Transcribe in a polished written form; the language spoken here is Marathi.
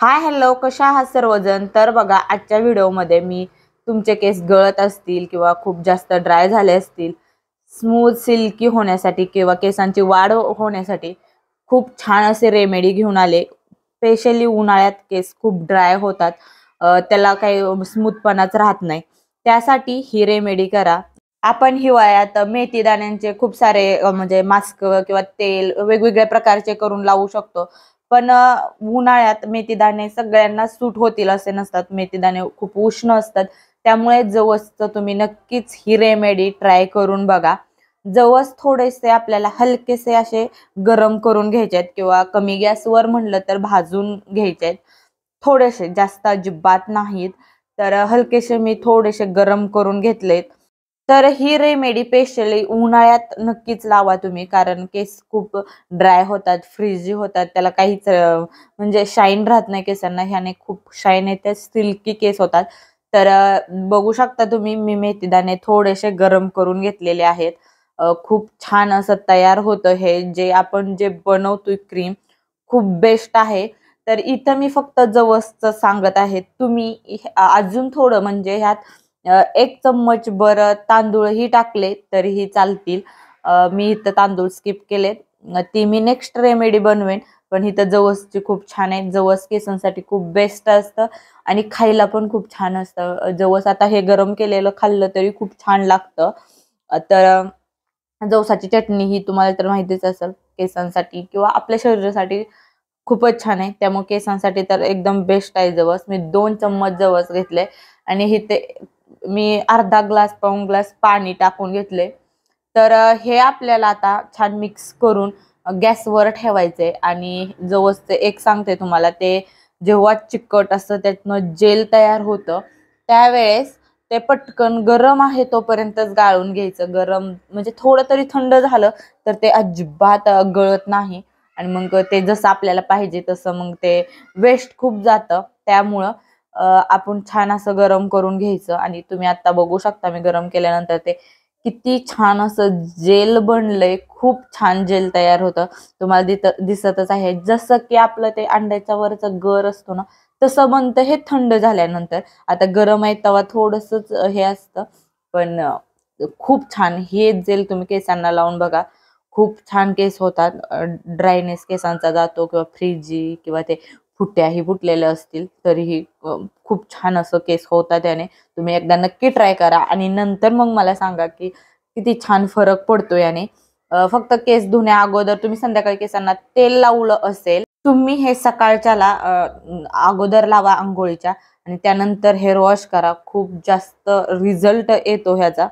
हाय हॅलो, कशा आहात सर्वजण? तर बघा, आजच्या व्हिडिओमध्ये मी तुमचे केस गळत असतील किंवा खूप जास्त ड्राय झाले असतील, स्मूथ सिल्की होण्यासाठी किंवा केसांची वाढ होण्यासाठी खूप छान असे रेमेडी घेऊन आले. स्पेशली उन्हाळ्यात केस खूप ड्राय होतात, त्याला काही स्मूथपणाच राहत नाही. त्यासाठी ही रेमेडी करा. आपण हिवाळ्यात मेथी दाण्यांचे खूप सारे म्हणजे मास्क किंवा तेल वेगवेगळ्या प्रकारचे करून लावू शकतो. पण उन्हाळ्यात मेथी दाणे सगळ्यांना सूट होतील असे नसतात. मेथी दाणे खूप उष्ण असतात. त्यामुळे जवसचं तुम्ही नक्कीच ही रेमेडी ट्राय करून बघा. जवस थोडेसे आपल्याला हलकेसे असे गरम करून घ्यायचे आहेत किंवा कमी गॅसवर म्हणलं तर भाजून घ्यायचे आहेत. थोडेसे, जास्त अजिबात नाहीत. तर हलकेसे मी थोडेसे गरम करून घेतलेत. तर ही रेमेडी स्पेशली उन्हाळ्यात नक्कीच लावा तुम्ही, कारण केस खूप ड्राय होतात, फ्रिजी होतात. त्याला काहीच म्हणजे शाईन राहत नाही केसांना. ह्याने खूप शाईन येते, सिल्की केस होतात. तर बघू शकता तुम्ही, मी मेथीदाणे थोडेसे गरम करून घेतलेले आहेत. खूप छान असं तयार होतं हे जे आपण बनवतोय क्रीम, खूप बेस्ट आहे. तर इथं मी फक्त जवसचं सांगत आहे. तुम्ही अजून थोडं म्हणजे ह्यात 1 चम्मच बरं तांदूळही टाकले तरीही चालतील. मी इथं तांदूळ स्किप केले. ती मी नेक्स्ट रेमेडी बनवेन. पण इथं जवसची खूप छान आहे. जवस केसांसाठी खूप बेस्ट असतं आणि खायला पण खूप छान असतं. जवस आता हे गरम केलेलं खाल्लं तरी खूप छान लागतं. तर जवसाची चटणी ही तुम्हाला तर माहितीच असेल, केसांसाठी किंवा आपल्या शरीरासाठी खूपच छान आहे. त्यामुळे केसांसाठी तर एकदम बेस्ट आहे जवस. मी 2 चम्मच जवस घेतले आणि इथे मी अर्धा ग्लास, पाऊण ग्लास पाणी टाकून घेतले. तर हे आपल्याला आता छान मिक्स करून गॅसवर ठेवायचंय आणि जवसचे एक सांगते तुम्हाला, ते जेव्हा चिकट असतं त्यातनं जेल तयार होतं, त्यावेळेस ते पटकन गरम आहे तोपर्यंतच गाळून घ्यायचं. गरम म्हणजे थोडं तरी थंड झालं तर ते अजिबात गळत नाही आणि मग ते जसं आपल्याला पाहिजे तसं मग ते वेस्ट खूप जातं. त्यामुळं आपण छान असं गरम करून घ्यायचं आणि तुम्ही आता बघू शकता, मी गरम केल्यानंतर ते किती छान असं जेल बनलंय. खूप छान जेल तयार होतं. तुम्हाला दिसतच आहे. जसं की आपलं ते अंड्याच्या वरचा गर असतो ना, तसं बनतं हे थंड झाल्यानंतर. आता गरम आहे तेव्हा थोडंसंच हे असतं, पण खूप छान हे जेल तुम्ही केसांना लावून बघा. खूप छान केस होतात. ड्रायनेस केसांचा जातो किंवा फ्रिजी किंवा ते फुट्याही फुटलेल्या असतील तरीही खूप छान असं केस होतात त्याने. तुम्ही एकदा नक्की ट्राय करा आणि नंतर मग मला सांगा की किती छान फरक पडतो याने. फक्त केस धुण्या अगोदर तुम्ही संध्याकाळी केसांना तेल लावलं असेल, तुम्ही हे सकाळच्याला अगोदर लावा अंघोळीच्या आणि त्यानंतर हेअर वॉश करा. खूप जास्त रिझल्ट येतो ह्याचा.